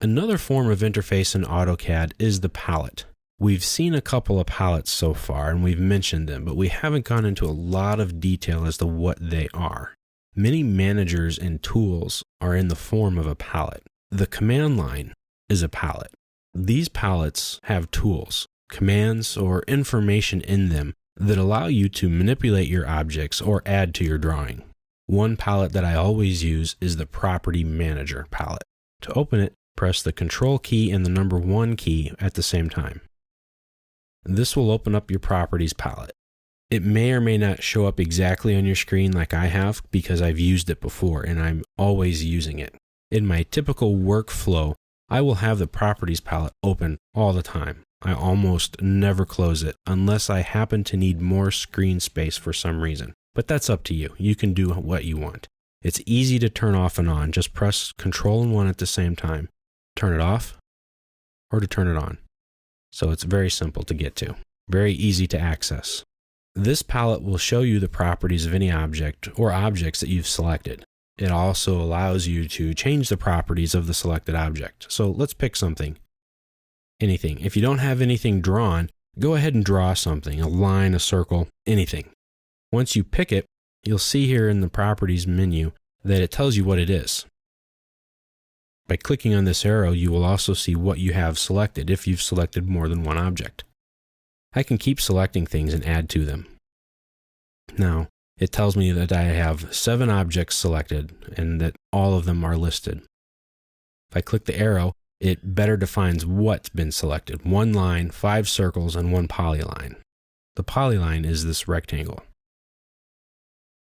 Another form of interface in AutoCAD is the palette. We've seen a couple of palettes so far and we've mentioned them, but we haven't gone into a lot of detail as to what they are. Many managers and tools are in the form of a palette. The command line is a palette. These palettes have tools, commands, or information in them that allow you to manipulate your objects or add to your drawing. One palette that I always use is the Property Manager palette. To open it, press the Control key and the number 1 key at the same time. This will open up your Properties palette. It may or may not show up exactly on your screen like I have because I've used it before and I'm always using it. In my typical workflow, I will have the Properties palette open all the time. I almost never close it unless I happen to need more screen space for some reason. But that's up to you. You can do what you want. It's easy to turn off and on. Just press Control and 1 at the same time. Turn it off or to turn it on. So it's very simple to get to. Very easy to access. This palette will show you the properties of any object or objects that you've selected. It also allows you to change the properties of the selected object. So let's pick something. Anything. If you don't have anything drawn, go ahead and draw something, a line, a circle, anything. Once you pick it, you'll see here in the Properties menu that it tells you what it is. By clicking on this arrow, you will also see what you have selected if you've selected more than one object. I can keep selecting things and add to them. Now, it tells me that I have 7 objects selected and that all of them are listed. If I click the arrow, it better defines what's been selected. 1 line, 5 circles, and 1 polyline. The polyline is this rectangle.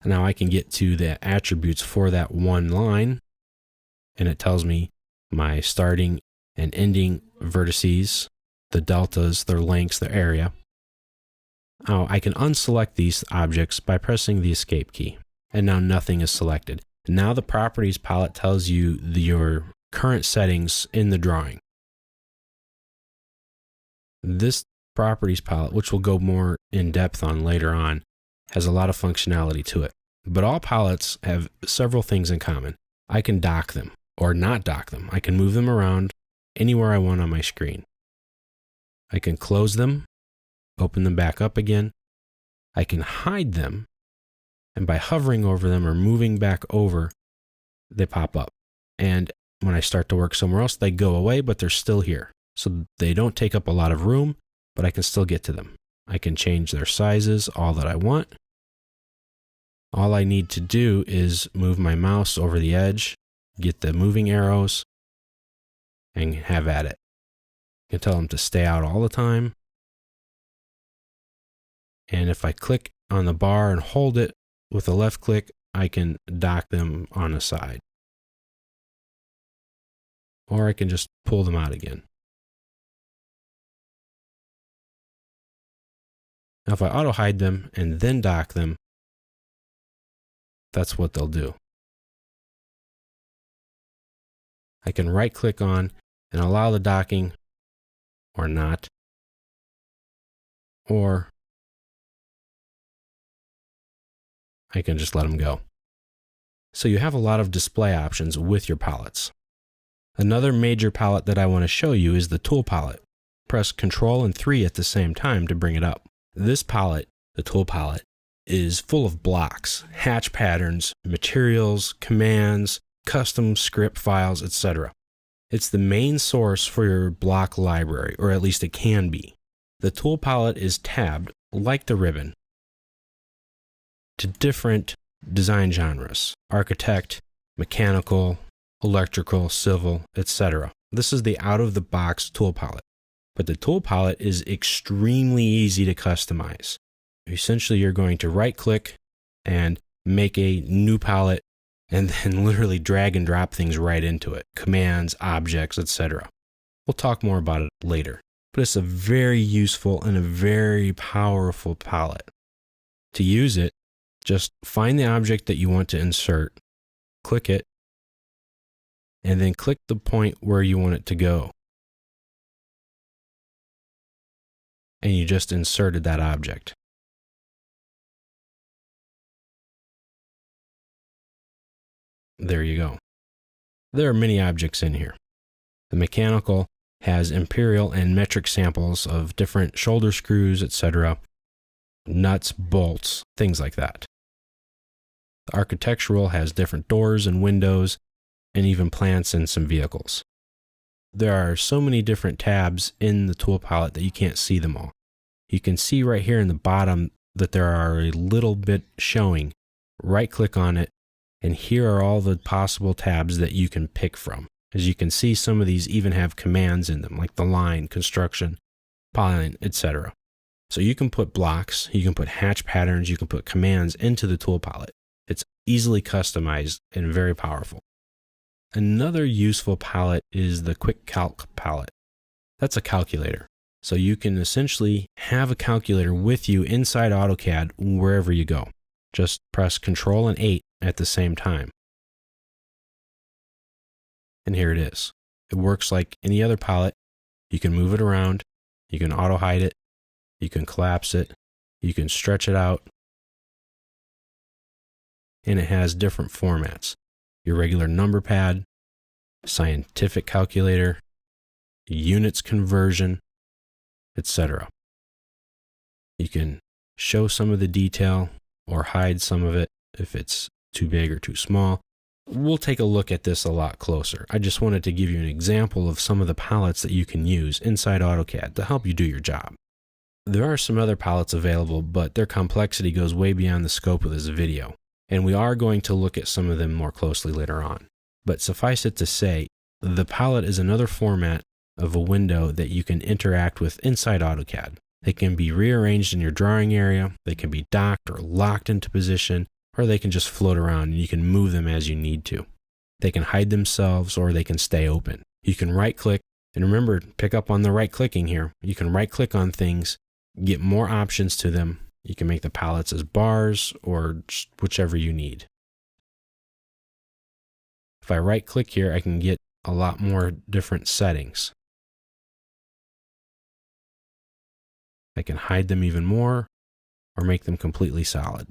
Now I can get to the attributes for that 1 line, and it tells me my starting and ending vertices, the deltas, their lengths, their area. Now I can unselect these objects by pressing the Escape key, and now nothing is selected. Now the Properties palette tells you your current settings in the drawing. This Properties palette, which we'll go more in depth on later on, has a lot of functionality to it. But all palettes have several things in common. I can dock them or not dock them. I can move them around anywhere I want on my screen. I can close them, open them back up again. I can hide them, and by hovering over them or moving back over, they pop up. And when I start to work somewhere else, they go away, but they're still here. So they don't take up a lot of room, but I can still get to them. I can change their sizes all that I want. All I need to do is move my mouse over the edge, get the moving arrows, and have at it. I can tell them to stay out all the time. And if I click on the bar and hold it with a left click, I can dock them on the side. Or I can just pull them out again. Now if I auto hide them and then dock them, that's what they'll do. I can right click on and allow the docking or not, or I can just let them go. So you have a lot of display options with your palettes. Another major palette that I want to show you is the Tool palette. Press Ctrl and 3 at the same time to bring it up. This palette, the Tool palette, is full of blocks, hatch patterns, materials, commands, custom script files, etc. It's the main source for your block library, or at least it can be. The Tool palette is tabbed, like the ribbon, to different design genres: architect, mechanical, electrical, civil, etc. This is the out-of-the-box Tool palette. But the Tool palette is extremely easy to customize. Essentially, you're going to right-click and make a new palette and then literally drag and drop things right into it. Commands, objects, etc. We'll talk more about it later. But it's a very useful and a very powerful palette. To use it, just find the object that you want to insert, click it, and then click the point where you want it to go. And you just inserted that object. There you go. There are many objects in here. The mechanical has imperial and metric samples of different shoulder screws, etc., nuts, bolts, things like that. The architectural has different doors and windows, and even plants and some vehicles. There are so many different tabs in the tool palette that you can't see them all. You can see right here in the bottom that there are a little bit showing. Right-click on it, and here are all the possible tabs that you can pick from. As you can see, some of these even have commands in them, like the line, construction, polyline, etc. So you can put blocks, you can put hatch patterns, you can put commands into the tool palette. It's easily customized and very powerful. Another useful palette is the Quick Calc palette. That's a calculator. So you can essentially have a calculator with you inside AutoCAD wherever you go. Just press Control and 8 at the same time. And here it is. It works like any other palette. You can move it around, you can auto hide it, you can collapse it, you can stretch it out, and it has different formats. Your regular number pad, scientific calculator, units conversion, etc. You can show some of the detail or hide some of it if it's too big or too small. We'll take a look at this a lot closer. I just wanted to give you an example of some of the palettes that you can use inside AutoCAD to help you do your job. There are some other palettes available, but their complexity goes way beyond the scope of this video, and we are going to look at some of them more closely later on. But suffice it to say, the palette is another format of a window that you can interact with inside AutoCAD. They can be rearranged in your drawing area, they can be docked or locked into position, or they can just float around and you can move them as you need to. They can hide themselves or they can stay open. You can right click, and remember, pick up on the right clicking here. You can right click on things, get more options to them. You can make the palettes as bars or just whichever you need. If I right click here, I can get a lot more different settings. I can hide them even more or make them completely solid.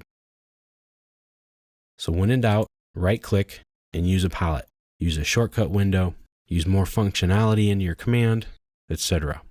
So when in doubt, right click and use a palette. Use a shortcut window, use more functionality into your command, etc.